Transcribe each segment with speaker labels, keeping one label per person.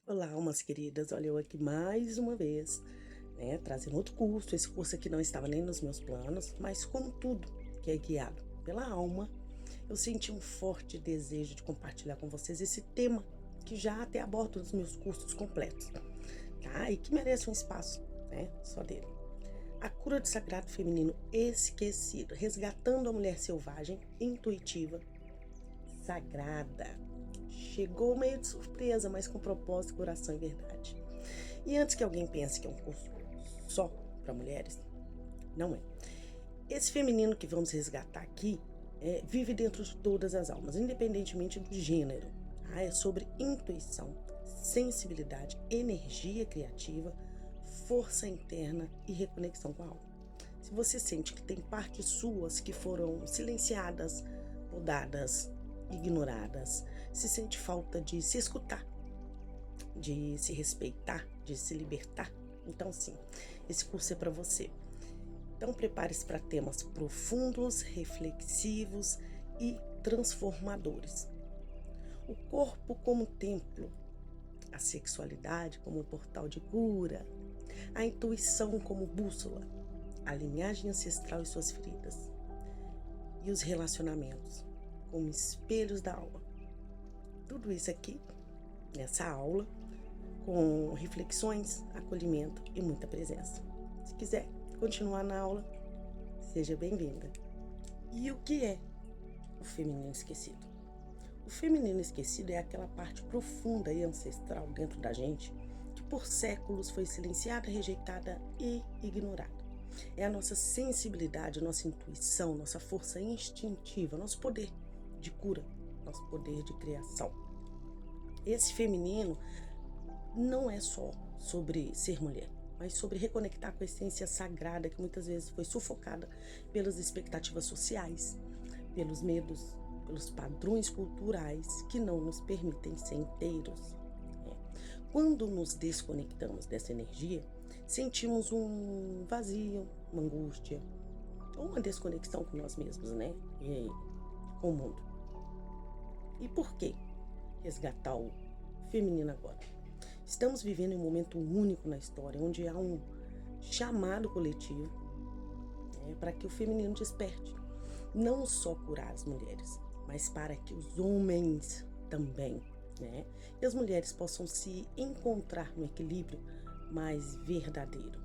Speaker 1: Olá, almas queridas. Olha, eu aqui mais uma vez, trazendo outro curso. Esse curso aqui não estava nem nos meus planos, mas como tudo que é guiado pela alma, eu senti um forte desejo de compartilhar com vocês esse tema que já até abordo nos meus cursos completos, tá? E que merece um espaço, só dele. A cura do sagrado feminino esquecido, resgatando a mulher selvagem, intuitiva, sagrada. Chegou meio de surpresa, mas com propósito, coração e verdade. E antes que alguém pense que é um curso só para mulheres, não é. Esse feminino que vamos resgatar aqui vive dentro de todas as almas, independentemente do gênero. Tá? É sobre intuição, sensibilidade, energia criativa, força interna e reconexão com a alma. Se você sente que tem partes suas que foram silenciadas, podadas, ignoradas, se sente falta de se escutar, de se respeitar, de se libertar, então sim, esse curso é para você. Então prepare-se para temas profundos, reflexivos e transformadores. O corpo como templo, a sexualidade como portal de cura, a intuição como bússola, a linhagem ancestral e suas feridas, e os relacionamentos como espelhos da alma. Tudo isso aqui nessa aula, com reflexões, acolhimento e muita presença. Se quiser continuar na aula, seja bem-vinda. E o que é o feminino esquecido? O feminino esquecido é aquela parte profunda e ancestral dentro da gente que por séculos foi silenciada, rejeitada e ignorada. É a nossa sensibilidade, nossa intuição, nossa força instintiva, nosso poder de cura, nosso poder de criação. Esse feminino não é só sobre ser mulher, mas sobre reconectar com a essência sagrada que muitas vezes foi sufocada pelas expectativas sociais, pelos medos, pelos padrões culturais que não nos permitem ser inteiros. Quando nos desconectamos dessa energia, sentimos um vazio, uma angústia, ou uma desconexão com nós mesmos, E com o mundo. E por que resgatar o feminino agora? Estamos vivendo um momento único na história, onde há um chamado coletivo para que o feminino desperte. Não só curar as mulheres, mas para que os homens também, e as mulheres possam se encontrar no equilíbrio mais verdadeiro.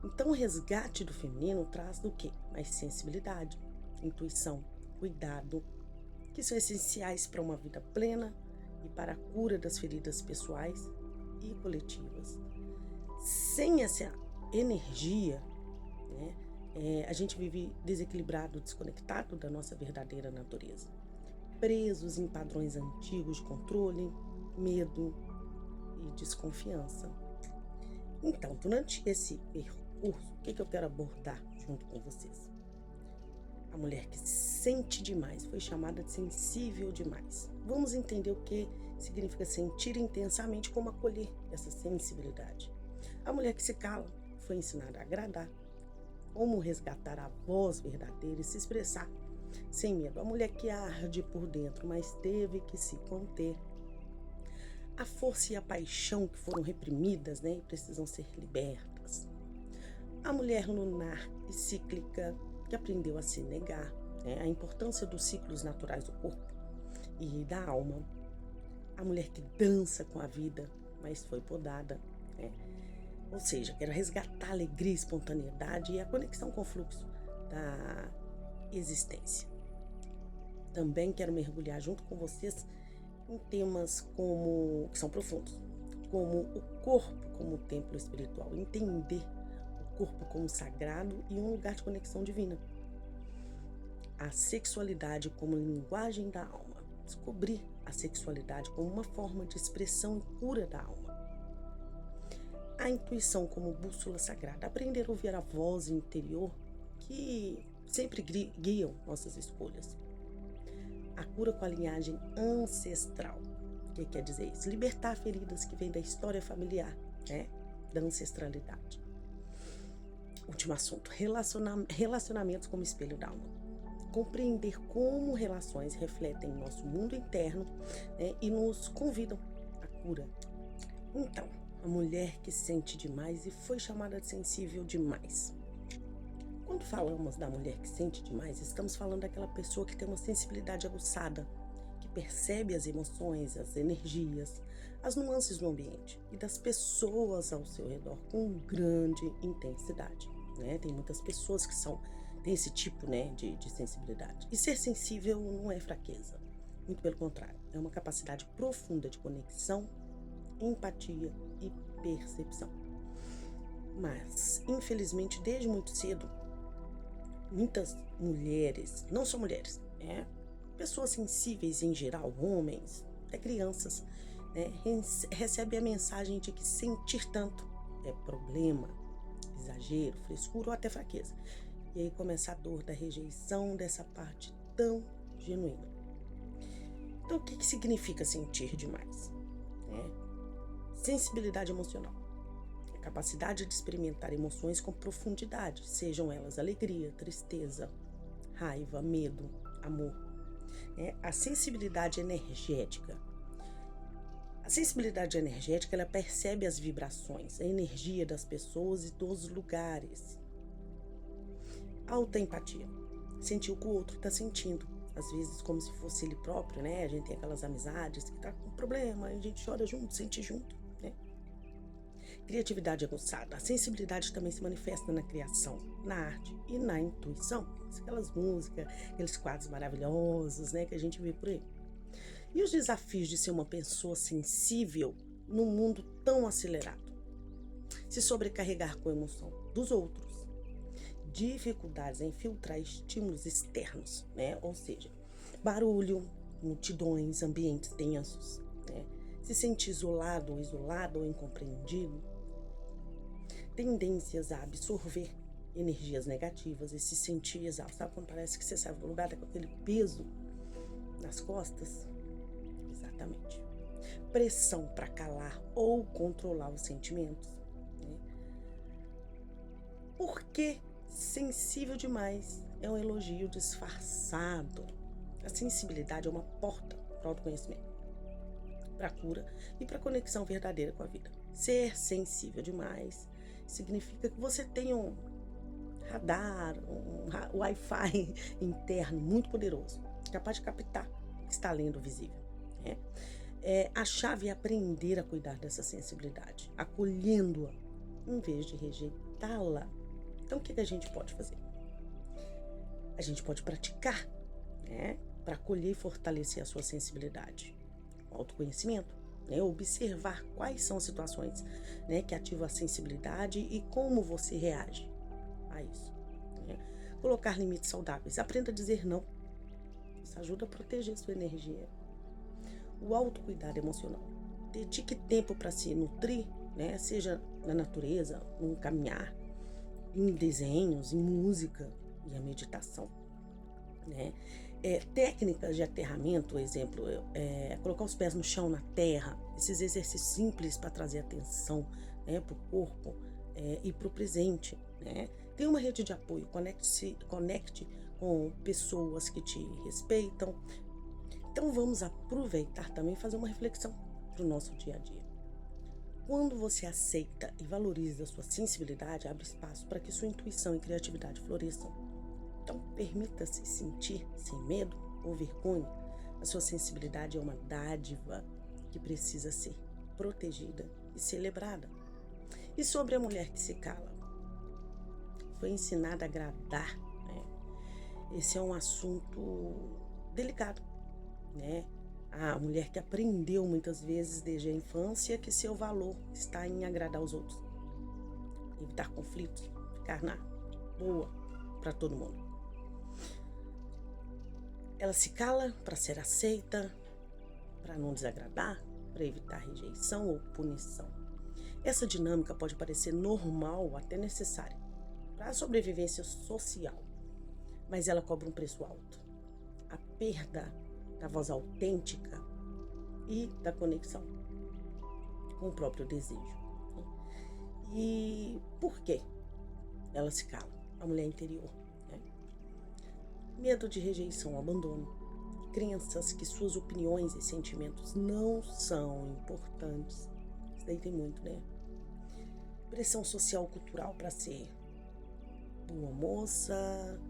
Speaker 1: Então o resgate do feminino traz do quê? Mais sensibilidade, intuição, cuidado, que são essenciais para uma vida plena e para a cura das feridas pessoais e coletivas. Sem essa energia, a gente vive desequilibrado, desconectado da nossa verdadeira natureza, presos em padrões antigos de controle, medo e desconfiança. Então, durante esse percurso, o que eu quero abordar junto com vocês? A mulher que sente demais foi chamada de sensível demais. Vamos entender o que significa sentir intensamente, como acolher essa sensibilidade. A mulher que se cala foi ensinada a agradar, como resgatar a voz verdadeira e se expressar sem medo. A mulher que arde por dentro, mas teve que se conter. A força e a paixão que foram reprimidas, e precisam ser libertas. A mulher lunar e cíclica que aprendeu a se negar, a importância dos ciclos naturais do corpo e da alma. A mulher que dança com a vida, mas foi podada, Ou seja, quero resgatar a alegria, a espontaneidade e a conexão com o fluxo da existência. Também quero mergulhar junto com vocês em temas que são profundos, como o corpo como templo espiritual, entender o corpo como sagrado e um lugar de conexão divina. A sexualidade como linguagem da alma, descobrir a sexualidade como uma forma de expressão e cura da alma. A intuição como bússola sagrada, aprender a ouvir a voz interior que sempre guiam nossas escolhas. A cura com a linhagem ancestral. O que quer dizer isso? Libertar feridas que vêm da história familiar, da ancestralidade. Último assunto, relacionamentos como espelho da alma. Compreender como relações refletem nosso mundo interno, e nos convidam à cura, Então, a mulher que sente demais e foi chamada de sensível demais. Quando falamos da mulher que sente demais, estamos falando daquela pessoa que tem uma sensibilidade aguçada, que percebe as emoções, as energias, as nuances do ambiente e das pessoas ao seu redor com grande intensidade. Né? Tem muitas pessoas que têm esse tipo, né, de sensibilidade. E ser sensível não é fraqueza, muito pelo contrário, é uma capacidade profunda de conexão, empatia e percepção. Mas, infelizmente, desde muito cedo, muitas mulheres, não só mulheres, pessoas sensíveis em geral, homens, crianças, né, recebem a mensagem de que sentir tanto é problema, exagero, frescura ou até fraqueza. E aí começa a dor da rejeição dessa parte tão genuína. Então, o que significa sentir demais? Sensibilidade emocional. A capacidade de experimentar emoções com profundidade, sejam elas alegria, tristeza, raiva, medo, amor. A sensibilidade energética. A sensibilidade energética, ela percebe as vibrações, a energia das pessoas e dos lugares. Alta empatia. Sentir o que o outro está sentindo. Às vezes como se fosse ele próprio, né? A gente tem aquelas amizades que tá com problema, a gente chora junto, sente junto, né? Criatividade aguçada. A sensibilidade também se manifesta na criação, na arte e na intuição. Aquelas músicas, aqueles quadros maravilhosos, né, que a gente vê por aí. E os desafios de ser uma pessoa sensível num mundo tão acelerado? Se sobrecarregar com a emoção dos outros. Dificuldades em filtrar estímulos externos, né? Ou seja, barulho, multidões, ambientes densos, né? Se sentir isolado ou incompreendido. Tendências a absorver energias negativas e se sentir exausto. Sabe quando parece que você sai do lugar, tá com aquele peso nas costas? Exatamente. Pressão para calar ou controlar os sentimentos. Né? Por que sensível demais é um elogio disfarçado? A sensibilidade é uma porta para o autoconhecimento, para a cura e para a conexão verdadeira com a vida. Ser sensível demais significa que você tem um radar, um Wi-Fi interno muito poderoso, capaz de captar o que está além do visível. Né? A chave é aprender a cuidar dessa sensibilidade, acolhendo-a, em vez de rejeitá-la. Então, o que a gente pode fazer? A gente pode praticar, né, para acolher e fortalecer a sua sensibilidade. O autoconhecimento, né, observar quais são as situações, né, que ativam a sensibilidade e como você reage a isso. Né? Colocar limites saudáveis. Aprenda a dizer não. Isso ajuda a proteger sua energia. O autocuidado emocional. Dedique tempo para se nutrir, né, seja na natureza, no caminhar, em desenhos, em música e a meditação. Né? Técnicas de aterramento, exemplo, colocar os pés no chão, na terra, esses exercícios simples para trazer atenção, né, para o corpo e para o presente. Né? Tem uma rede de apoio, conecte com pessoas que te respeitam. Então vamos aproveitar também e fazer uma reflexão para o nosso dia a dia. Quando você aceita e valoriza a sua sensibilidade, abre espaço para que sua intuição e criatividade floresçam. Então, permita-se sentir sem medo ou vergonha. A sua sensibilidade é uma dádiva que precisa ser protegida e celebrada. E sobre a mulher que se cala? Foi ensinada a agradar, né? Esse é um assunto delicado, né? A mulher que aprendeu muitas vezes desde a infância que seu valor está em agradar os outros. Evitar conflitos, ficar na boa para todo mundo. Ela se cala para ser aceita, para não desagradar, para evitar rejeição ou punição. Essa dinâmica pode parecer normal ou até necessária para a sobrevivência social, mas ela cobra um preço alto. A perda da voz autêntica e da conexão com o próprio desejo. E por que ela se cala? A mulher interior. Né? Medo de rejeição, abandono, crenças que suas opiniões e sentimentos não são importantes. Isso daí tem muito, né? Pressão social cultural para ser boa moça,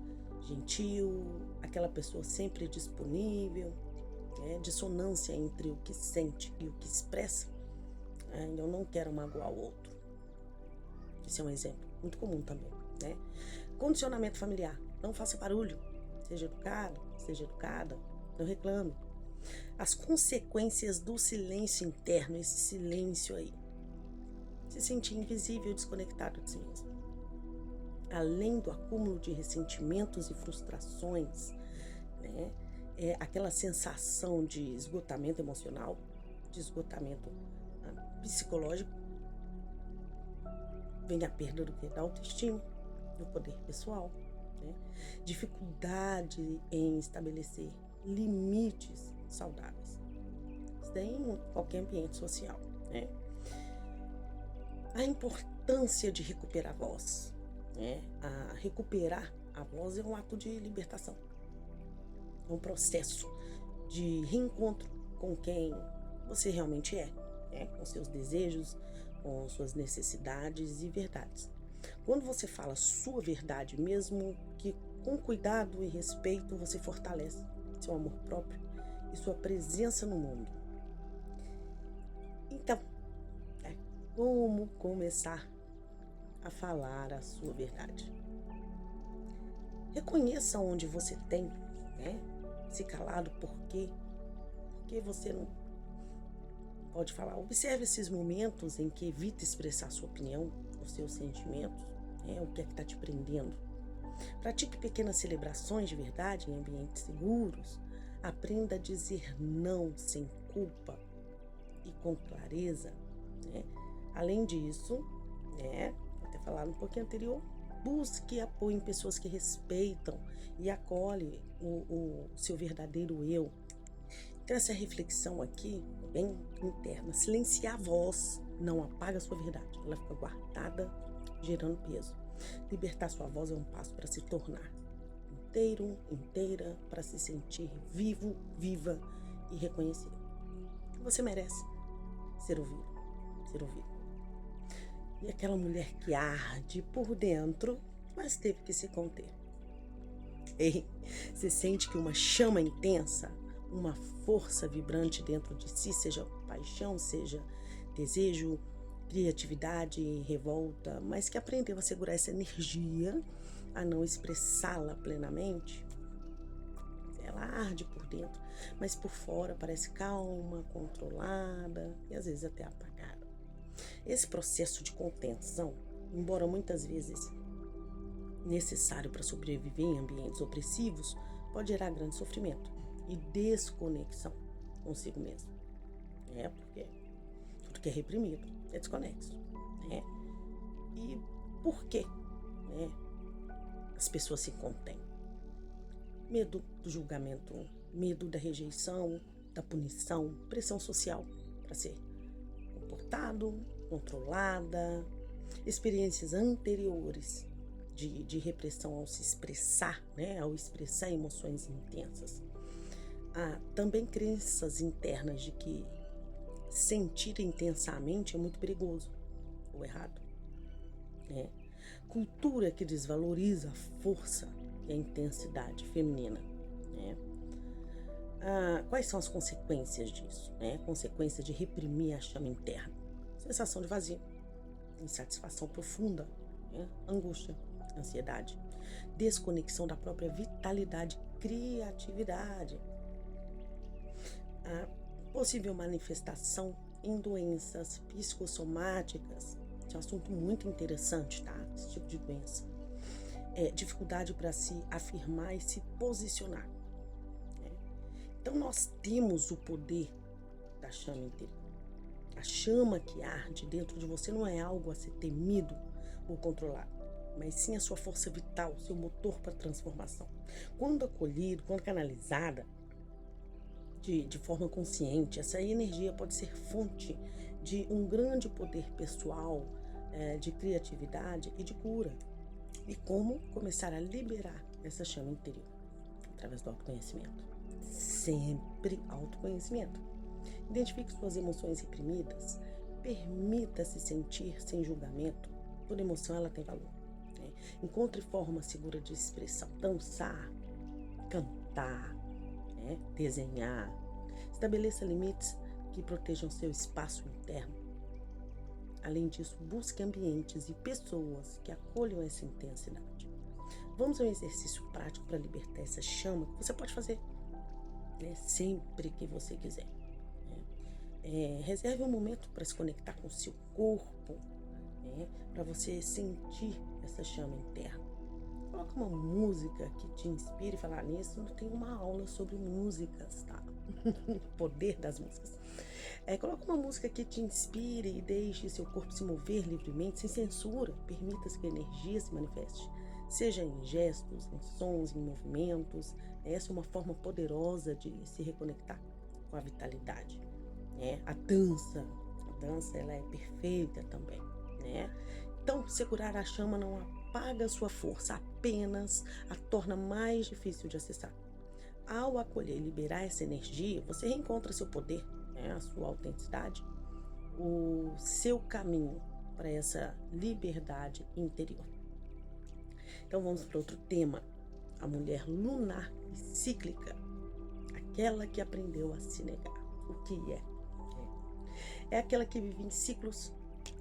Speaker 1: gentil, aquela pessoa sempre disponível, né? Dissonância entre o que sente e o que expressa. Eu não quero magoar o outro. Esse é um exemplo muito comum também, né? Condicionamento familiar. Não faça barulho. Seja educado, seja educada. Não reclame. As consequências do silêncio interno, esse silêncio aí. Se sentir invisível, desconectado de si mesmo. Além do acúmulo de ressentimentos e frustrações, né? Aquela sensação de esgotamento emocional, de esgotamento psicológico, vem a perda da autoestima, do poder pessoal, né? Dificuldade em estabelecer limites saudáveis. Isso daí em qualquer ambiente social, né? A importância de recuperar a voz, né? Recuperar a voz é um ato de libertação. É um processo de reencontro com quem você realmente é, né? Com seus desejos, com suas necessidades e verdades. Quando você fala sua verdade, mesmo que com cuidado e respeito, você fortalece seu amor próprio e sua presença no mundo. Então, como começar a falar a sua verdade? Reconheça onde você tem, né, se calado, porque você não pode falar. Observe esses momentos em que evita expressar sua opinião, os seus sentimentos, o que é que está te prendendo. Pratique pequenas celebrações de verdade em ambientes seguros. Aprenda a dizer não sem culpa e com clareza, né? Além disso, até falar um pouquinho anterior, busque apoio em pessoas que respeitam e acolhem o seu verdadeiro eu. Então essa reflexão aqui, bem interna, silenciar a voz não apaga a sua verdade, ela fica guardada, gerando peso. Libertar sua voz é um passo para se tornar inteiro, inteira, para se sentir vivo, viva e reconhecido. Você merece ser ouvido, ser ouvido. E aquela mulher que arde por dentro, mas teve que se conter. Ei, você sente que uma chama intensa, uma força vibrante dentro de si, seja paixão, seja desejo, criatividade, revolta, mas que aprendeu a segurar essa energia, a não expressá-la plenamente. Ela arde por dentro, mas por fora parece calma, controlada e às vezes até apagada. Esse processo de contenção, embora muitas vezes necessário para sobreviver em ambientes opressivos, pode gerar grande sofrimento e desconexão consigo mesmo. Porque tudo que é reprimido é desconexo. E por quê? As pessoas se contêm. Medo do julgamento, medo da rejeição, da punição, pressão social para ser comportado, controlada, experiências anteriores de repressão ao se expressar, ao expressar emoções intensas. Há também crenças internas de que sentir intensamente é muito perigoso ou errado. Cultura que desvaloriza a força e a intensidade feminina. Quais são as consequências disso? Consequência de reprimir a chama interna. Sensação de vazio, insatisfação profunda, angústia, ansiedade, desconexão da própria vitalidade, criatividade. A possível manifestação em doenças psicossomáticas. Esse é um assunto muito interessante, tá? Esse tipo de doença. Dificuldade para se afirmar e se posicionar. Então nós temos o poder da chama interior. A chama que arde dentro de você não é algo a ser temido ou controlado, mas sim a sua força vital, seu motor para transformação. Quando acolhido, quando canalizada de forma consciente, essa energia pode ser fonte de um grande poder pessoal, de criatividade e de cura. E como começar a liberar essa chama interior? Através do autoconhecimento. Sempre autoconhecimento. Identifique suas emoções reprimidas, Permita-se sentir sem julgamento. Toda emoção ela tem valor. Né? Encontre forma segura de expressão. Dançar, cantar, né? Desenhar. Estabeleça limites que protejam seu espaço interno. Além disso, busque ambientes e pessoas que acolham essa intensidade. Vamos a um exercício prático para libertar essa chama que você pode fazer, né? Sempre que você quiser. Reserve um momento para se conectar com o seu corpo, né? Para você sentir essa chama interna. Coloca uma música que te inspire. Falar nisso, tem uma aula sobre músicas, tá? O poder das músicas. Coloca uma música que te inspire e deixe seu corpo se mover livremente, sem censura. Permita que a energia se manifeste, seja em gestos, em sons, em movimentos. Essa é uma forma poderosa de se reconectar com a vitalidade. A dança ela é perfeita também, né? Então, segurar a chama não apaga a sua força, apenas a torna mais difícil de acessar. Ao acolher e liberar essa energia, você reencontra seu poder, né? A sua autenticidade, o seu caminho para essa liberdade interior. Então, vamos para outro tema: a mulher lunar e cíclica, aquela que aprendeu a se negar. O que é? É aquela que vive em ciclos,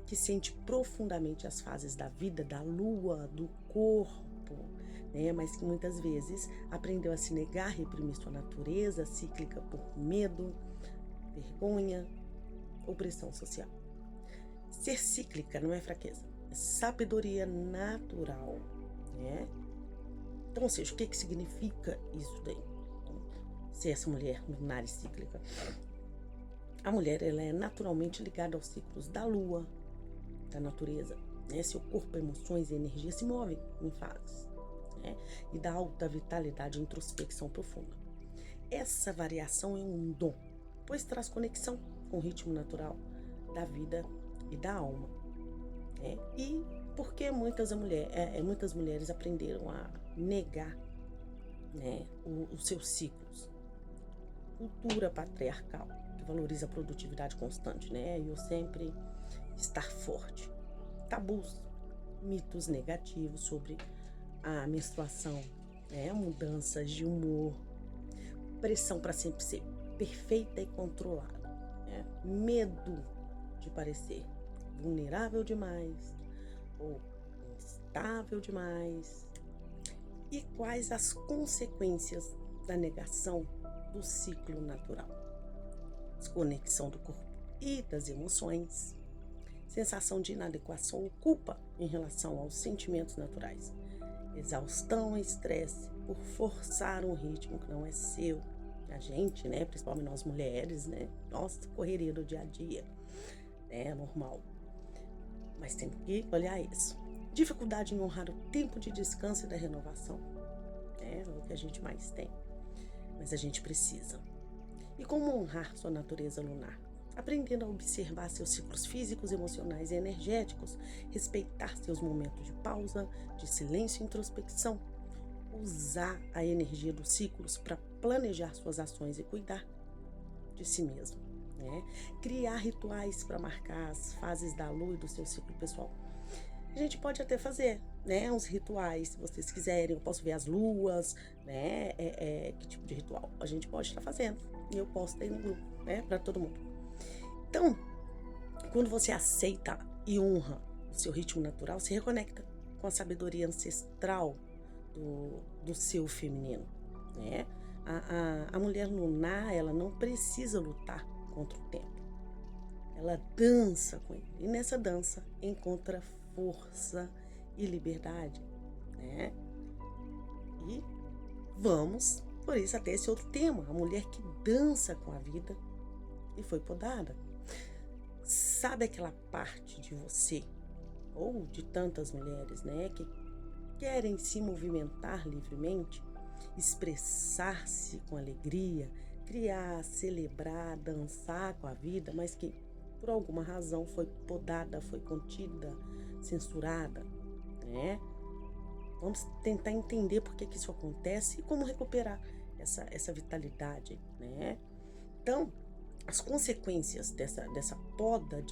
Speaker 1: que sente profundamente as fases da vida, da lua, do corpo, né? Mas que muitas vezes aprendeu a se negar, reprimir sua natureza cíclica por medo, vergonha ou pressão social. Ser cíclica não é fraqueza, é sabedoria natural, né? Então, ou seja, o que significa isso daí? Ser essa mulher lunar e cíclica. A mulher, ela é naturalmente ligada aos ciclos da lua, da natureza, né? Seu corpo, emoções e energia se movem em fases, né? E da alta vitalidade e introspecção profunda. Essa variação é um dom, pois traz conexão com o ritmo natural da vida e da alma, né? E porque muitas mulheres aprenderam a negar, né, os seus ciclos. Cultura patriarcal, que valoriza a produtividade constante, né? E eu sempre estar forte. Tabus, mitos negativos sobre a menstruação, né? Mudanças de humor, pressão para sempre ser perfeita e controlada, né? Medo de parecer vulnerável demais ou instável demais. E quais as consequências da negação do ciclo natural? Desconexão do corpo e das emoções, sensação de inadequação ou culpa em relação aos sentimentos naturais, exaustão e estresse por forçar um ritmo que não é seu. A gente, né, principalmente nós mulheres, né, nossa, correria do dia a dia, é normal, mas tem que olhar isso. Dificuldade em honrar o tempo de descanso e da renovação, é o que a gente mais tem, mas a gente precisa. E como honrar sua natureza lunar? Aprendendo a observar seus ciclos físicos, emocionais e energéticos, respeitar seus momentos de pausa, de silêncio e introspecção, usar a energia dos ciclos para planejar suas ações e cuidar de si mesmo, né? Criar rituais para marcar as fases da lua e do seu ciclo pessoal. A gente pode até fazer, né, uns rituais, se vocês quiserem. Eu posso ver as luas, né, que tipo de ritual a gente pode estar fazendo. E eu posto aí no grupo, né, para todo mundo. Então, quando você aceita e honra o seu ritmo natural, se reconecta com a sabedoria ancestral do seu feminino, né? A mulher lunar, ela não precisa lutar contra o tempo. Ela dança com ele. E nessa dança encontra força e liberdade, né? E vamos, por isso, até esse outro tema. A mulher que dança com a vida e foi podada. Sabe aquela parte de você, ou de tantas mulheres, né, que querem se movimentar livremente, expressar-se com alegria, criar, celebrar, dançar com a vida, mas que por alguma razão foi podada, foi contida, censurada, né? Vamos tentar entender por que isso acontece e como recuperar essa vitalidade, né? Então, as consequências dessa poda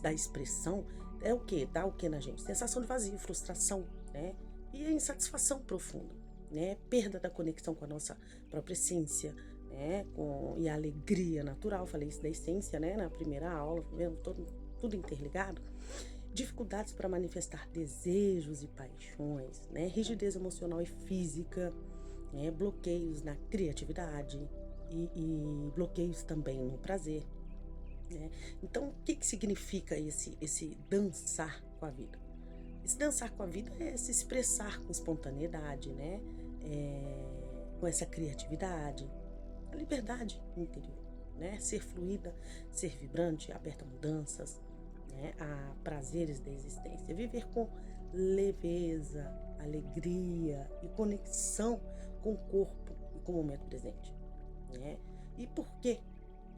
Speaker 1: da expressão é o quê? Dá o que na gente? Sensação de vazio, frustração, né? E a insatisfação profunda, né? Perda da conexão com a nossa própria essência, né? E a alegria natural, falei isso da essência, né? Na primeira aula, vendo tudo interligado. Dificuldades para manifestar desejos e paixões, né? Rigidez emocional e física, né? Bloqueios na criatividade e bloqueios também no prazer, né? Então, o que significa esse dançar com a vida? Esse dançar com a vida é se expressar com espontaneidade, né? Com essa criatividade, a liberdade interior, né? Ser fluida, ser vibrante, aberta a mudanças, né? A prazeres da existência. Viver com leveza, alegria e conexão com o corpo e com o momento presente, né? E por que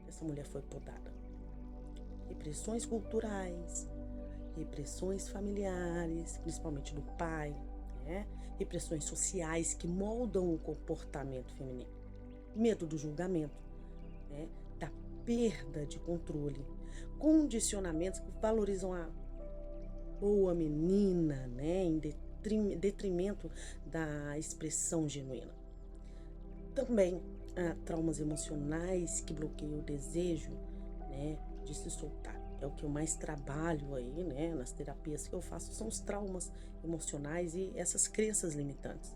Speaker 1: essa mulher foi podada? Repressões culturais, repressões familiares, principalmente do pai, né? Repressões sociais que moldam o comportamento feminino, medo do julgamento, né? Da perda de controle, condicionamentos que valorizam a boa menina, né? Em detrimento da expressão genuína. Também traumas emocionais que bloqueiam o desejo, né, de se soltar. É o que eu mais trabalho aí, né, nas terapias que eu faço, são os traumas emocionais e essas crenças limitantes.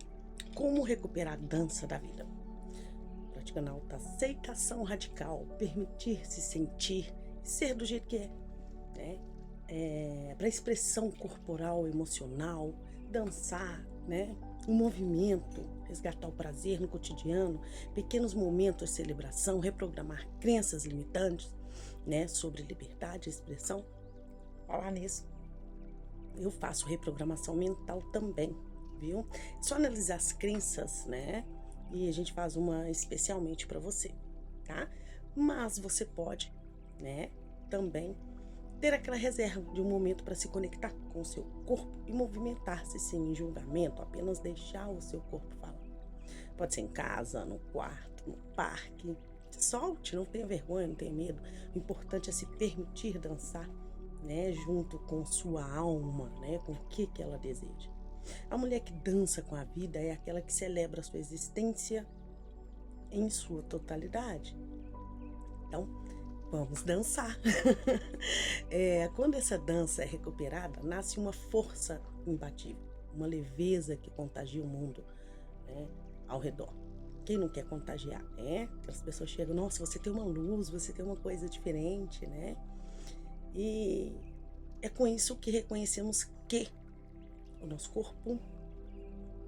Speaker 1: Como recuperar a dança da vida? Praticando a autoaceitação radical, permitir-se sentir, ser do jeito que é, né? Para expressão corporal, emocional, dançar, né? O movimento, resgatar o prazer no cotidiano, pequenos momentos de celebração, reprogramar crenças limitantes, né? Sobre liberdade e expressão. Falar nisso, eu faço reprogramação mental também, viu? É só analisar as crenças, né? E a gente faz uma especialmente para você, tá? Mas você pode, né? Também ter aquela reserva de um momento para se conectar com o seu corpo e movimentar-se sem julgamento, apenas deixar o seu corpo falar. Pode ser em casa, no quarto, no parque. Solte, não tenha vergonha, não tenha medo. O importante é se permitir dançar, né, junto com sua alma, né, com o que ela deseja. A mulher que dança com a vida é aquela que celebra a sua existência em sua totalidade. Então, vamos dançar. Quando essa dança é recuperada, nasce uma força imbatível, uma leveza que contagia o mundo, né, ao redor. Quem não quer contagiar, né? Aquelas pessoas chegam, nossa, você tem uma luz, você tem uma coisa diferente, né? E é com isso que reconhecemos que o nosso corpo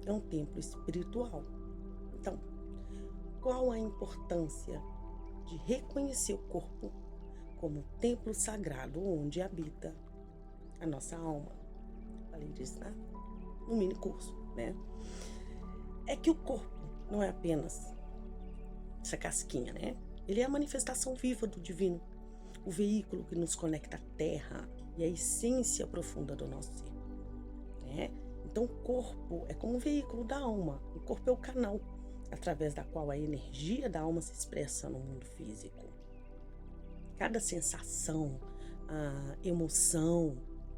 Speaker 1: é um templo espiritual. Então, qual a importância de reconhecer o corpo como um templo sagrado onde habita a nossa alma? Falei disso, né? No mini curso, né? É que o corpo não é apenas essa casquinha, né? Ele é a manifestação viva do divino, o veículo que nos conecta à terra e à essência profunda do nosso ser, né? Então o corpo é como um veículo da alma, o corpo é o canal através da qual a energia da alma se expressa no mundo físico. Cada sensação, emoção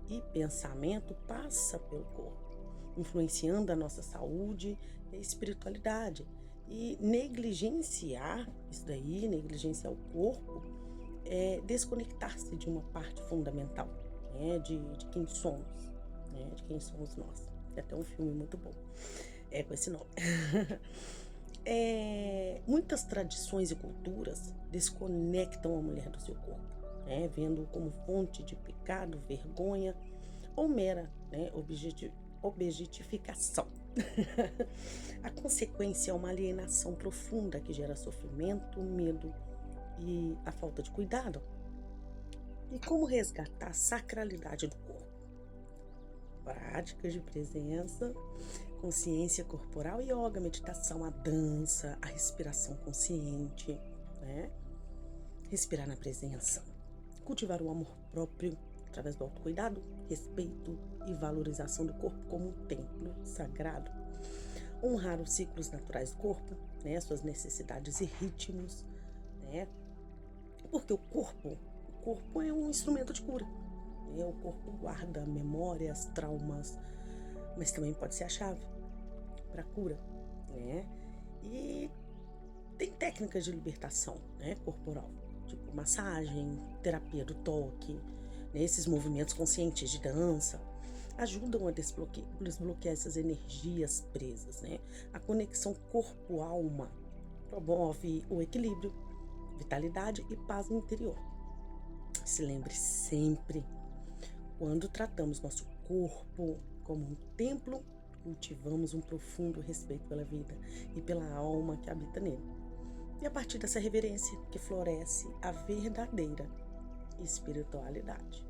Speaker 1: e pensamento passa pelo corpo, influenciando a nossa saúde e a espiritualidade. E negligenciar isso daí, negligenciar o corpo, é desconectar-se de uma parte fundamental, né, de quem somos, né, de quem somos nós. Tem até um filme muito bom com esse nome. Muitas tradições e culturas desconectam a mulher do seu corpo, né, vendo-o como fonte de pecado, vergonha ou mera, né, objetificação. A consequência é uma alienação profunda que gera sofrimento, medo e a falta de cuidado. E como resgatar a sacralidade do corpo? Práticas de presença, consciência corporal, yoga, meditação, a dança, a respiração consciente, né? Respirar na presença. Cultivar o amor próprio através do autocuidado, respeito e valorização do corpo como um templo sagrado. Honrar os ciclos naturais do corpo, né? Suas necessidades e ritmos, né? Porque o corpo é um instrumento de cura. O corpo guarda memórias, traumas, mas também pode ser a chave para cura, né? E tem técnicas de libertação, né, corporal, tipo massagem, terapia do toque, né, esses movimentos conscientes de dança ajudam a desbloquear essas energias presas, né? A conexão corpo-alma promove o equilíbrio, vitalidade e paz interior. Se lembre sempre, quando tratamos nosso corpo como um templo, cultivamos um profundo respeito pela vida e pela alma que habita nele. E a partir dessa reverência que floresce a verdadeira espiritualidade.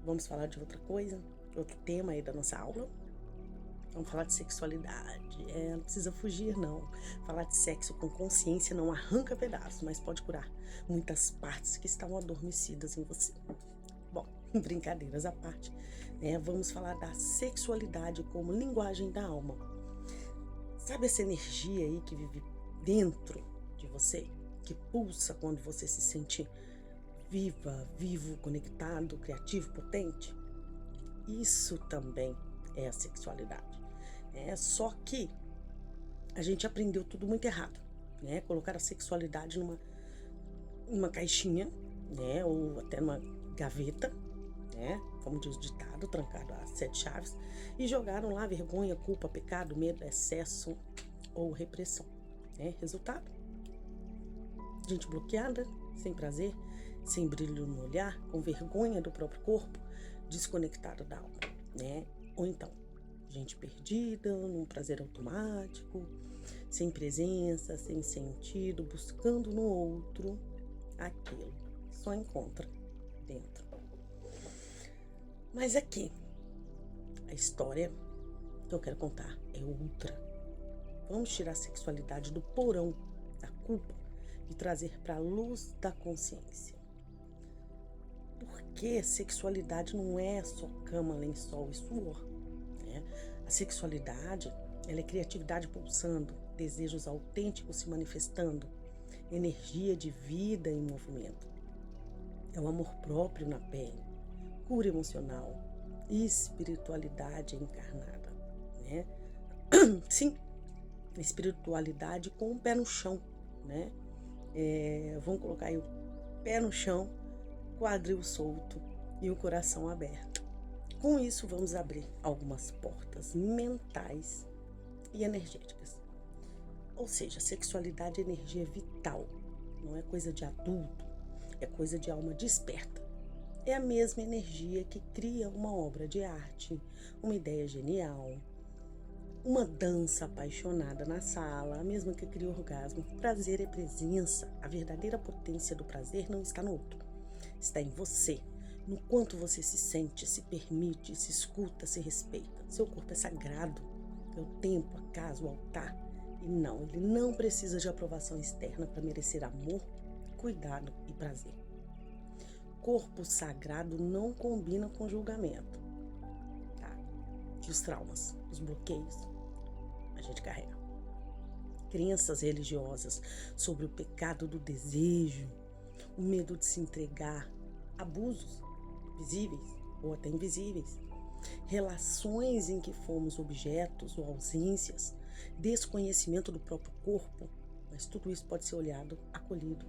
Speaker 1: Vamos falar de outra coisa, outro tema aí da nossa aula. Vamos falar de sexualidade. Não precisa fugir, não. Falar de sexo com consciência não arranca pedaços, mas pode curar muitas partes que estavam adormecidas em você. Bom, brincadeiras à parte, né? Vamos falar da sexualidade como linguagem da alma. Sabe essa energia aí que vive dentro de você, que pulsa quando você se sente vivo, conectado, criativo, potente? Isso também é a sexualidade. Só que a gente aprendeu tudo muito errado, né? Colocar a sexualidade numa caixinha, né? Ou até numa gaveta, né? Como diz o ditado, trancado a 7 chaves, e jogaram lá vergonha, culpa, pecado, medo, excesso ou repressão. Resultado? Gente bloqueada, sem prazer, sem brilho no olhar, com vergonha do próprio corpo, desconectada da alma, né? Ou então, gente perdida, num prazer automático, sem presença, sem sentido, buscando no outro aquilo que só encontra dentro. Mas aqui, a história que eu quero contar é outra. Vamos tirar a sexualidade do porão da culpa e trazer para a luz da consciência. Porque sexualidade não é só cama, lençol e suor, né? A sexualidade, ela é criatividade pulsando, desejos autênticos se manifestando, energia de vida em movimento. É o amor próprio na pele, cura emocional e espiritualidade encarnada, né? Sim, espiritualidade com o pé no chão, né? Vamos colocar aí o pé no chão, quadril solto e o coração aberto. Com isso, vamos abrir algumas portas mentais e energéticas. Ou seja, sexualidade é energia vital, não é coisa de adulto, é coisa de alma desperta. É a mesma energia que cria uma obra de arte, uma ideia genial, uma dança apaixonada na sala, a mesma que cria orgasmo. Prazer é presença. A verdadeira potência do prazer não está no outro, está em você, no quanto você se sente, se permite, se escuta, se respeita. Seu corpo é sagrado, é o templo, a casa, o altar. E não, ele não precisa de aprovação externa para merecer amor, cuidado e prazer. Corpo sagrado não combina com julgamento, tá? E os traumas, os bloqueios, a gente carrega. Crenças religiosas sobre o pecado do desejo, o medo de se entregar, abusos visíveis ou até invisíveis, relações em que fomos objetos ou ausências, desconhecimento do próprio corpo, mas tudo isso pode ser olhado, acolhido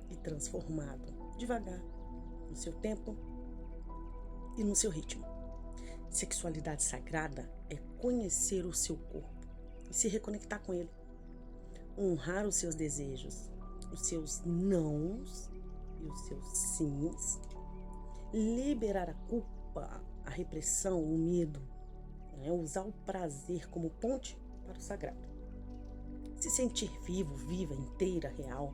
Speaker 1: e transformado devagar, no seu tempo e no seu ritmo. Sexualidade sagrada é conhecer o seu corpo e se reconectar com ele, honrar os seus desejos, os seus nãos e os seus sims, liberar a culpa, a repressão, o medo, né? Usar o prazer como ponte para o sagrado. Se sentir vivo, viva, inteira, real,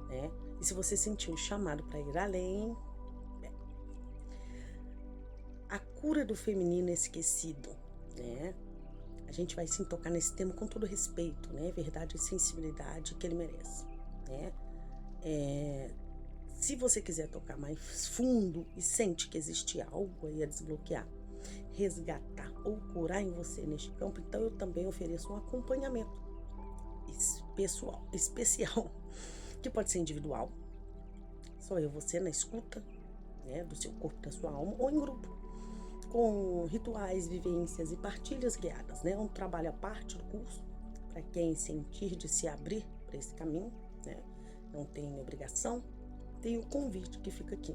Speaker 1: né? E se você sentir um chamado para ir além, a cura do feminino esquecido, né? A gente vai sim tocar nesse tema com todo respeito, né? Verdade e sensibilidade que ele merece, né? Se você quiser tocar mais fundo e sente que existe algo aí a desbloquear, resgatar ou curar em você neste campo, então eu também ofereço um acompanhamento especial, que pode ser individual, só eu, você na escuta, né, do seu corpo, da sua alma, ou em grupo, com rituais, vivências e partilhas guiadas, né? Um trabalho à parte do curso, para quem sentir de se abrir para esse caminho, né? Não tem obrigação, tem o convite que fica aqui.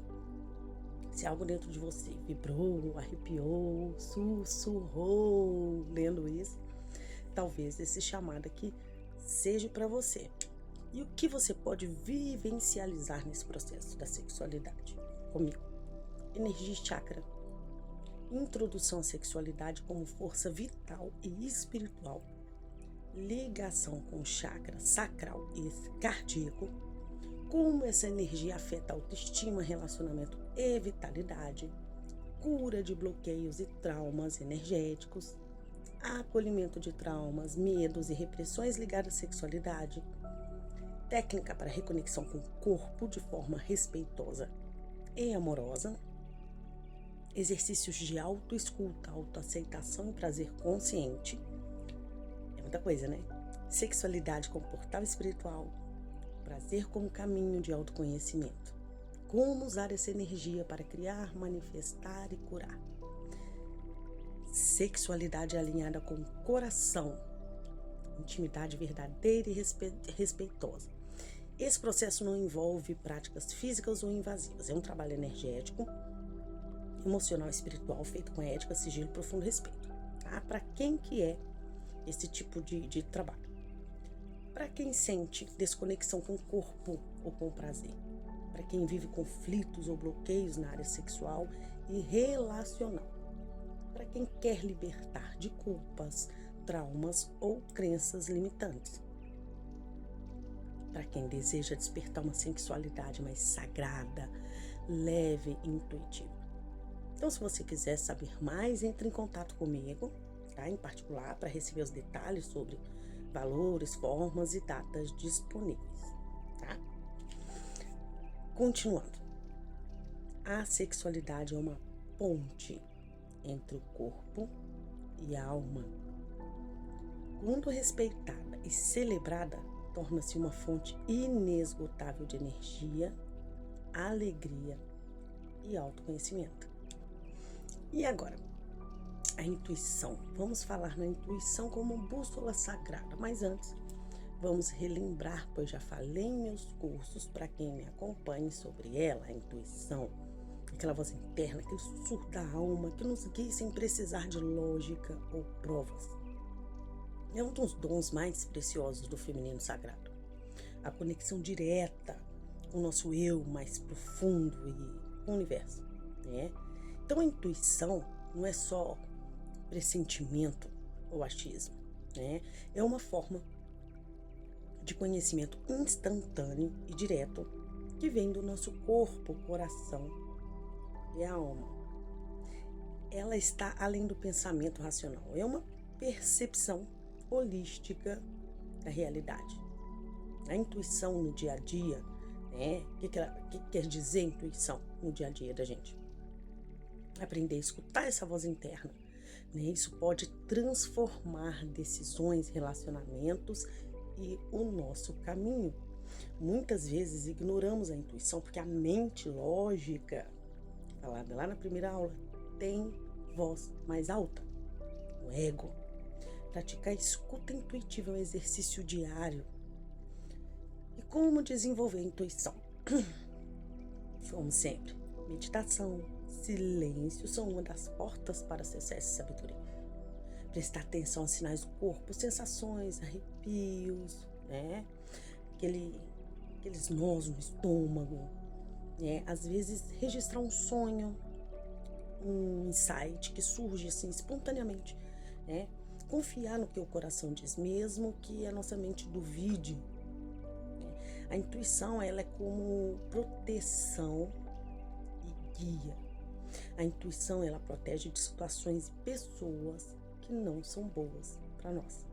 Speaker 1: Se algo dentro de você vibrou, arrepiou, sussurrou, lendo isso, talvez esse chamado aqui seja para você. E o que você pode vivencializar nesse processo da sexualidade? Comigo. Energia e chakra. Introdução à sexualidade como força vital e espiritual. Ligação com o chakra sacral e cardíaco. Como essa energia afeta a autoestima, relacionamento e vitalidade. Cura de bloqueios e traumas energéticos. Acolhimento de traumas, medos e repressões ligadas à sexualidade. Técnica para reconexão com o corpo de forma respeitosa e amorosa. Exercícios de autoescuta, autoaceitação e prazer consciente. É muita coisa, né? Sexualidade como portal espiritual. Prazer como caminho de autoconhecimento. Como usar essa energia para criar, manifestar e curar. Sexualidade alinhada com o coração. Intimidade verdadeira e respeitosa. Esse processo não envolve práticas físicas ou invasivas. É um trabalho energético, emocional e espiritual feito com ética, sigilo e profundo respeito. Tá? Para quem que é esse tipo de trabalho? Para quem sente desconexão com o corpo ou com o prazer. Para quem vive conflitos ou bloqueios na área sexual e relacional. Para quem quer libertar de culpas, traumas ou crenças limitantes. Para quem deseja despertar uma sexualidade mais sagrada, leve e intuitiva. Então, se você quiser saber mais, entre em contato comigo, tá? Em particular, para receber os detalhes sobre valores, formas e datas disponíveis, tá? Continuando. A sexualidade é uma ponte entre o corpo e a alma. Quando respeitada e celebrada, torna-se uma fonte inesgotável de energia, alegria e autoconhecimento. E agora, a intuição. Vamos falar na intuição como bússola sagrada, mas antes, vamos relembrar, pois já falei em meus cursos, para quem me acompanhe sobre ela, a intuição, aquela voz interna, aquele sussurro da alma que nos guia sem precisar de lógica ou provas. É um dos dons mais preciosos do feminino sagrado. A conexão direta com o nosso eu mais profundo e com o universo, né? Então a intuição não é só pressentimento ou achismo, né? É uma forma de conhecimento instantâneo e direto que vem do nosso corpo, coração e a alma. Ela está além do pensamento racional. É uma percepção holística da realidade. A intuição no dia a dia, né? O que quer dizer intuição no dia a dia da gente? Aprender a escutar essa voz interna, né? Isso pode transformar decisões, relacionamentos e o nosso caminho. Muitas vezes ignoramos a intuição porque a mente lógica, falada lá na primeira aula, tem voz mais alta, o ego. Praticar a escuta intuitiva é um exercício diário. E como desenvolver a intuição? Como sempre, meditação, silêncio são uma das portas para acessar essa sabedoria. Prestar atenção aos sinais do corpo, sensações, arrepios, né? Aqueles nós no estômago, né? Às vezes registrar um sonho, um insight que surge assim espontaneamente, né? Confiar no que o coração diz, mesmo que a nossa mente duvide. A intuição, ela é como proteção e guia. A intuição, ela protege de situações e pessoas que não são boas para nós.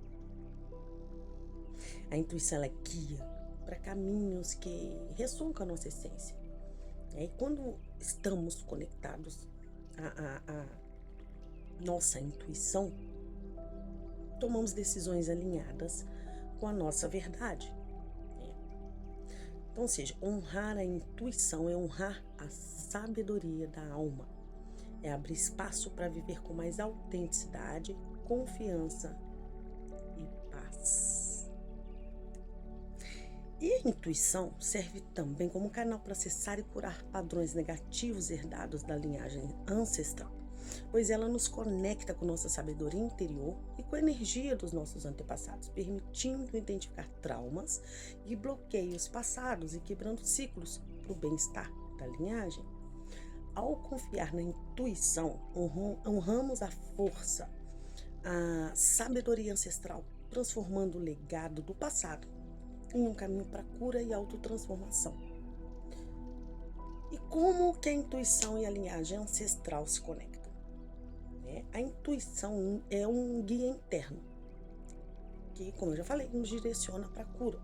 Speaker 1: A intuição, ela guia para caminhos que ressoam com a nossa essência. E quando estamos conectados à nossa intuição, tomamos decisões alinhadas com a nossa verdade. Então, ou seja, honrar a intuição é honrar a sabedoria da alma. É abrir espaço para viver com mais autenticidade, confiança e paz. E a intuição serve também como canal para acessar e curar padrões negativos herdados da linhagem ancestral, pois ela nos conecta com nossa sabedoria interior e com a energia dos nossos antepassados, permitindo identificar traumas e bloqueios passados e quebrando ciclos para o bem-estar da linhagem. Ao confiar na intuição, honramos a força, a sabedoria ancestral, transformando o legado do passado em um caminho para cura e autotransformação. E como que a intuição e a linhagem ancestral se conectam? A intuição é um guia interno, que, como eu já falei, nos direciona para a cura,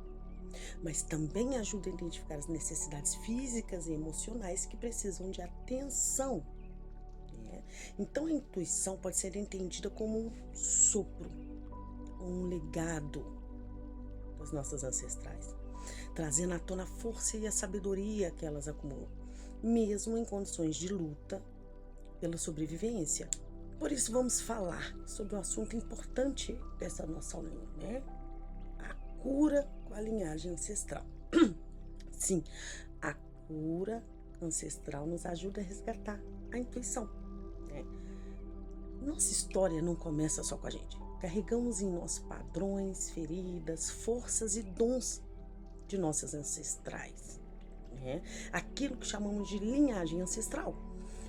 Speaker 1: mas também ajuda a identificar as necessidades físicas e emocionais que precisam de atenção. Então a intuição pode ser entendida como um sopro, um legado das nossas ancestrais, trazendo à tona a força e a sabedoria que elas acumulam, mesmo em condições de luta pela sobrevivência. Por isso vamos falar sobre um assunto importante dessa nossa aulinha, A cura com a linhagem ancestral. Sim, a cura ancestral nos ajuda a resgatar a intuição. Nossa história não começa só com a gente. Carregamos em nós padrões, feridas, forças e dons de nossas ancestrais. Aquilo que chamamos de linhagem ancestral.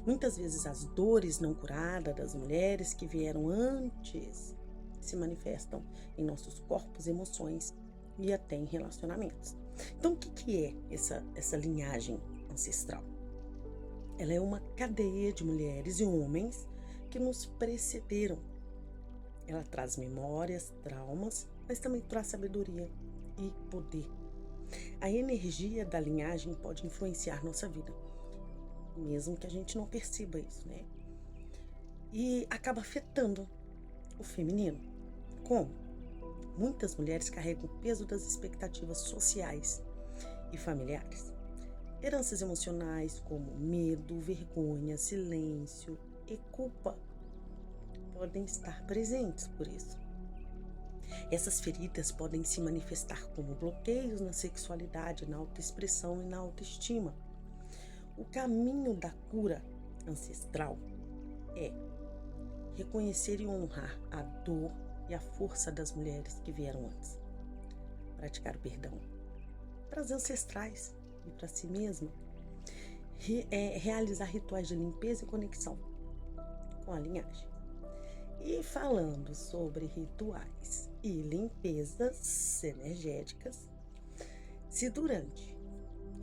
Speaker 1: Muitas vezes as dores não curadas das mulheres que vieram antes se manifestam em nossos corpos, emoções e até em relacionamentos. Então, o que é essa linhagem ancestral? Ela é uma cadeia de mulheres e homens que nos precederam. Ela traz memórias, traumas, mas também traz sabedoria e poder. A energia da linhagem pode influenciar nossa vida, mesmo que a gente não perceba isso, E acaba afetando o feminino. Como? Muitas mulheres carregam o peso das expectativas sociais e familiares. Heranças emocionais como medo, vergonha, silêncio e culpa podem estar presentes por isso. Essas feridas podem se manifestar como bloqueios na sexualidade, na autoexpressão e na autoestima. O caminho da cura ancestral é reconhecer e honrar a dor e a força das mulheres que vieram antes. Praticar o perdão para as ancestrais e para si mesma. Realizar rituais de limpeza e conexão com a linhagem. E falando sobre rituais e limpezas energéticas, se durante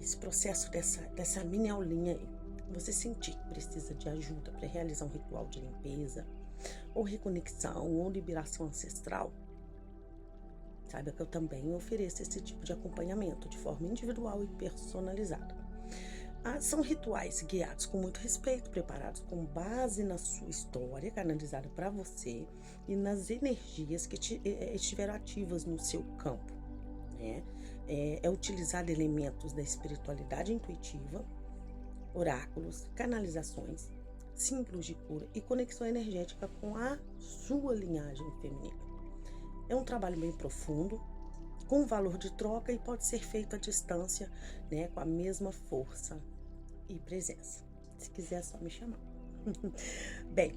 Speaker 1: esse processo dessa mini aulinha aí, você sentir que precisa de ajuda para realizar um ritual de limpeza, ou reconexão, ou liberação ancestral, saiba que eu também ofereço esse tipo de acompanhamento de forma individual e personalizada. São rituais guiados com muito respeito, preparados com base na sua história, canalizada para você e nas energias que estiveram ativas no seu campo. É utilizar elementos da espiritualidade intuitiva, oráculos, canalizações, símbolos de cura e conexão energética com a sua linhagem feminina. É um trabalho bem profundo, com valor de troca e pode ser feito à distância, com a mesma força e presença. Se quiser, é só me chamar. Bem,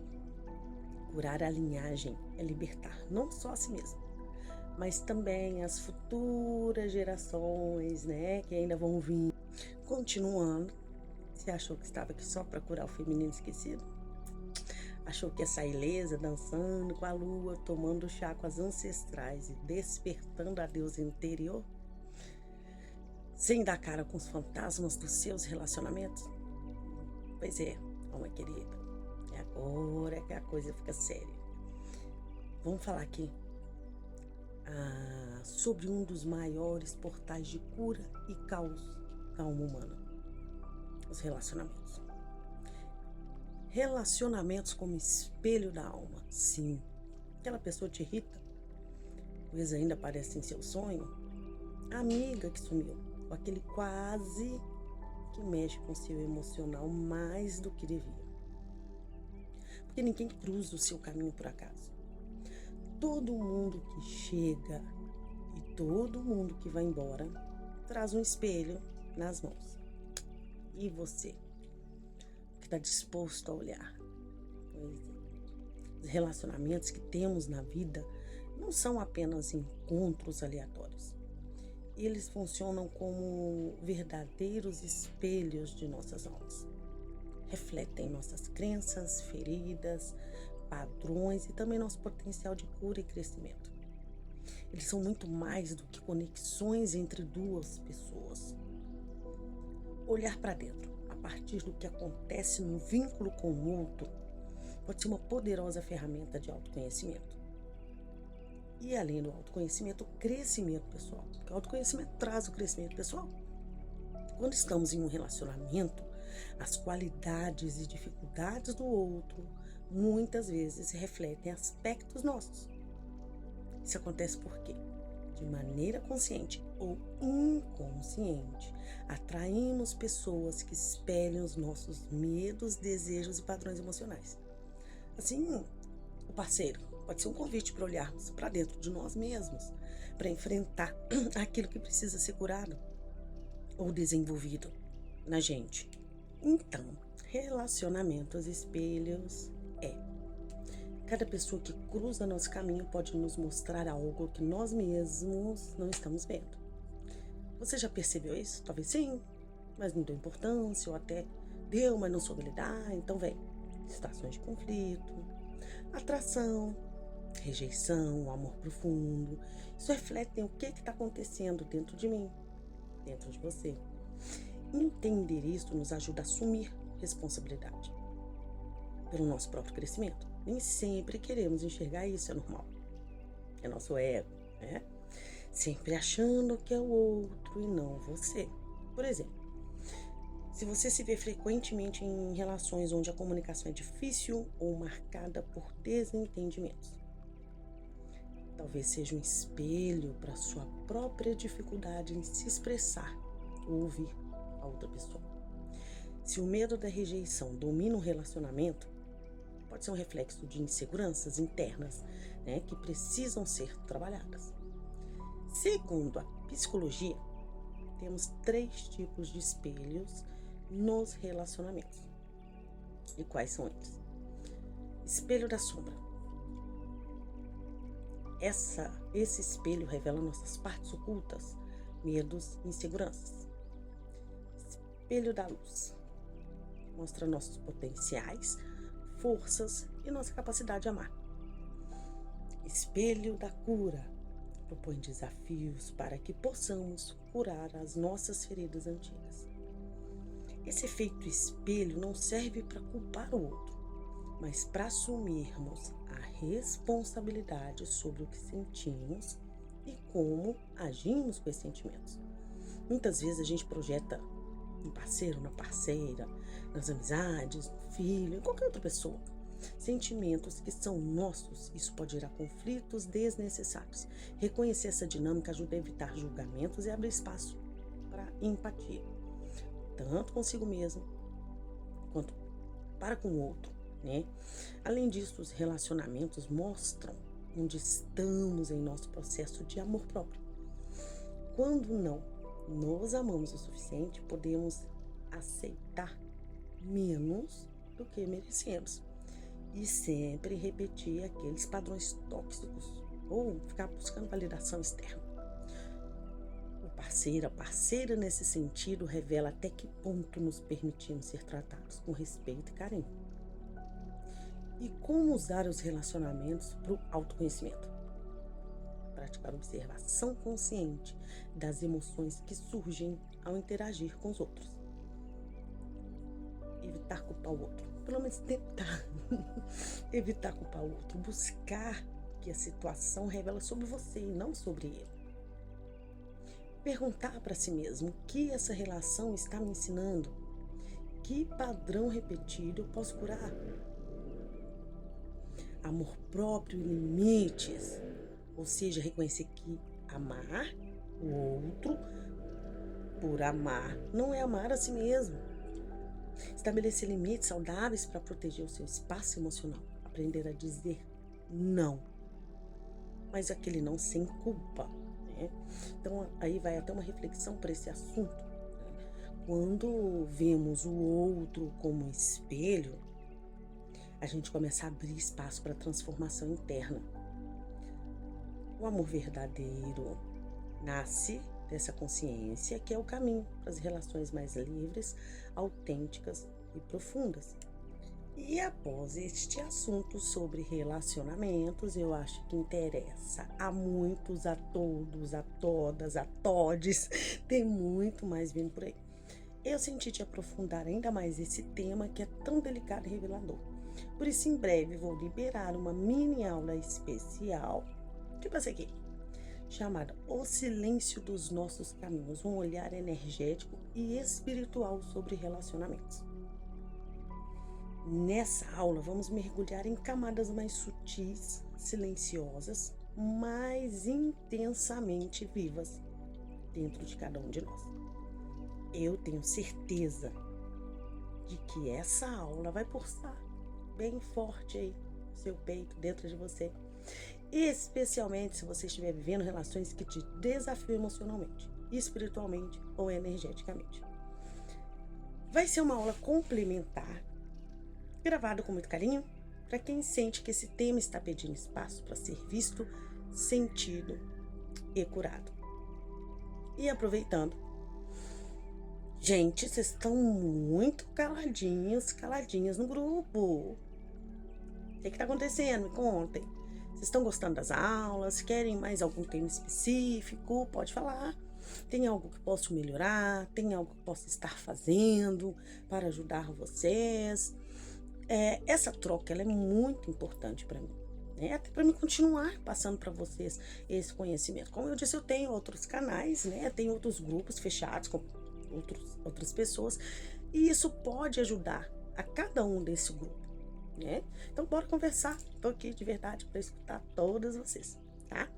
Speaker 1: curar a linhagem é libertar não só a si mesmo, mas também as futuras gerações, que ainda vão vir. Continuando, você achou que estava aqui só para curar o feminino esquecido? Achou que ia sair ilesa, dançando com a lua, tomando chá com as ancestrais e despertando a deusa interior? Sem dar cara com os fantasmas dos seus relacionamentos? Pois é, alma querida, é agora que a coisa fica séria. Vamos falar aqui sobre um dos maiores portais de cura e caos da alma humana: os relacionamentos. Relacionamentos como espelho da alma. Sim, aquela pessoa te irrita, pois ainda aparece em seu sonho. A amiga que sumiu, ou aquele quase que mexe com o seu emocional mais do que devia. Porque ninguém cruza o seu caminho por acaso. Todo mundo que chega e todo mundo que vai embora traz um espelho nas mãos. E você, que está disposto a olhar? Pois é. Os relacionamentos que temos na vida não são apenas encontros aleatórios. Eles funcionam como verdadeiros espelhos de nossas almas. Refletem nossas crenças, feridas, padrões e também nosso potencial de cura e crescimento. Eles são muito mais do que conexões entre duas pessoas. Olhar para dentro, a partir do que acontece no vínculo com o outro, pode ser uma poderosa ferramenta de autoconhecimento. E além do autoconhecimento, o crescimento pessoal. Porque o autoconhecimento traz o crescimento pessoal. Quando estamos em um relacionamento, as qualidades e dificuldades do outro muitas vezes refletem aspectos nossos. Isso acontece por quê? De maneira consciente ou inconsciente, atraímos pessoas que espelham os nossos medos, desejos e padrões emocionais. Assim, o parceiro pode ser um convite para olharmos para dentro de nós mesmos, para enfrentar aquilo que precisa ser curado ou desenvolvido na gente. Então, relacionamentos espelhos cada pessoa que cruza nosso caminho pode nos mostrar algo que nós mesmos não estamos vendo. Você já percebeu isso? Talvez sim, mas não deu importância, ou até deu, mas não soube lidar. Então vem, situações de conflito, atração, rejeição, amor profundo. Isso reflete o que está acontecendo dentro de mim, dentro de você. Entender isso nos ajuda a assumir responsabilidade pelo nosso próprio crescimento. Nem sempre queremos enxergar isso, é normal. É nosso ego, né? Sempre achando que é o outro e não você. Por exemplo, se você se vê frequentemente em relações onde a comunicação é difícil ou marcada por desentendimentos, talvez seja um espelho para sua própria dificuldade em se expressar ou ouvir a outra pessoa. Se o medo da rejeição domina um relacionamento, pode ser um reflexo de inseguranças internas, né, que precisam ser trabalhadas. Segundo a psicologia, temos 3 tipos de espelhos nos relacionamentos. E quais são eles? Espelho da sombra. Esse espelho revela nossas partes ocultas, medos e inseguranças. Espelho da luz. Mostra nossos potenciais, forças e nossa capacidade de amar. Espelho da cura. Propõe desafios para que possamos curar as nossas feridas antigas. Esse efeito espelho não serve para culpar o outro, mas para assumirmos a responsabilidade sobre o que sentimos e como agimos com esses sentimentos. Muitas vezes a gente projeta no parceiro, na parceira, nas amizades, no filho, em qualquer outra pessoa, sentimentos que são nossos. Isso pode gerar conflitos desnecessários. Reconhecer essa dinâmica ajuda a evitar julgamentos e abrir espaço para empatia, tanto consigo mesmo quanto para com o outro, né? Além disso, os relacionamentos mostram onde estamos em nosso processo de amor próprio. Quando não nos amamos o suficiente, podemos aceitar menos do que merecemos e sempre repetir aqueles padrões tóxicos ou ficar buscando validação externa. O parceiro, a parceira nesse sentido revela até que ponto nos permitimos ser tratados com respeito e carinho. E como usar os relacionamentos para o autoconhecimento? Praticar observação consciente das emoções que surgem ao interagir com os outros. Evitar culpar o outro. Pelo menos tentar evitar culpar o outro. Buscar que a situação revela sobre você e não sobre ele. Perguntar para si mesmo o que essa relação está me ensinando. Que padrão repetido eu posso curar? Amor próprio e limites. Ou seja, reconhecer que amar o outro por amar, não é amar a si mesmo. Estabelecer limites saudáveis para proteger o seu espaço emocional. Aprender a dizer não, mas aquele não sem culpa, né? Então, aí vai até uma reflexão para esse assunto, né? Quando vemos o outro como espelho, a gente começa a abrir espaço para transformação interna. O amor verdadeiro nasce dessa consciência que é o caminho para as relações mais livres, autênticas e profundas. E após este assunto sobre relacionamentos, eu acho que interessa a muitos, a todos, a todas, a todes, tem muito mais vindo por aí. Eu senti de aprofundar ainda mais esse tema que é tão delicado e revelador. Por isso, em breve, vou liberar uma mini aula especial, tipo essa aqui, chamada O Silêncio dos Nossos Caminhos, um olhar energético e espiritual sobre relacionamentos. Nessa aula, vamos mergulhar em camadas mais sutis, silenciosas, mais intensamente vivas dentro de cada um de nós. Eu tenho certeza de que essa aula vai pulsar bem forte aí no seu peito, dentro de você. Especialmente se você estiver vivendo relações que te desafiam emocionalmente, espiritualmente ou energeticamente. Vai ser uma aula complementar, gravada com muito carinho, para quem sente que esse tema está pedindo espaço para ser visto, sentido e curado. E aproveitando, gente, vocês estão muito caladinhas no grupo. O que está acontecendo? Me contem. Vocês estão gostando das aulas? Querem mais algum tema específico? Pode falar. Tem algo que posso melhorar? Tem algo que posso estar fazendo para ajudar vocês? Essa troca ela é muito importante para mim, né? Até para mim continuar passando para vocês esse conhecimento. Como eu disse, eu tenho outros canais, né? Tenho outros grupos fechados com outras pessoas e isso pode ajudar a cada um desse grupo, né? Então bora conversar. Tô aqui de verdade para escutar todas vocês, tá?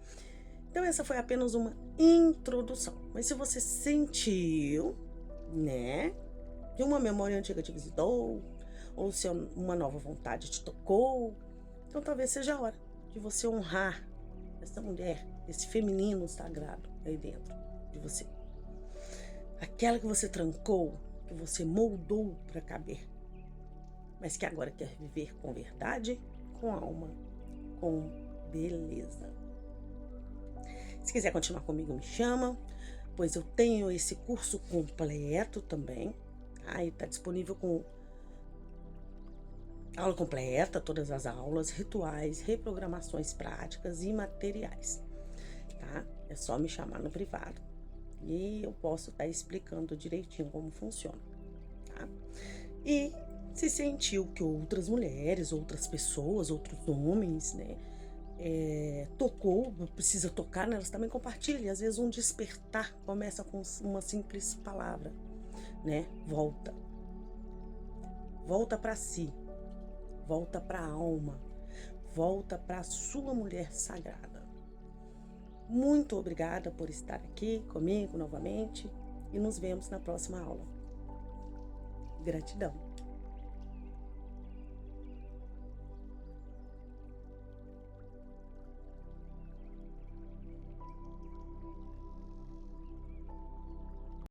Speaker 1: Então essa foi apenas uma introdução. Mas se você sentiu, né, que uma memória antiga te visitou, ou se uma nova vontade te tocou, então talvez seja a hora de você honrar essa mulher, esse feminino sagrado aí dentro de você. Aquela que você trancou, que você moldou para caber, mas que agora quer viver com verdade, com alma, com beleza. Se quiser continuar comigo, me chama, pois eu tenho esse curso completo também, tá? E tá disponível com aula completa, todas as aulas, rituais, reprogramações práticas e materiais, tá? É só me chamar no privado e eu posso estar explicando direitinho como funciona, tá? E se sentiu que outras mulheres, outras pessoas, outros homens, né, tocou, precisa tocar nelas, também compartilhe. Às vezes um despertar começa com uma simples palavra, né? Volta para si. Volta para a alma, volta para a sua mulher sagrada. Muito obrigada por estar aqui comigo novamente e nos vemos na próxima aula. Gratidão.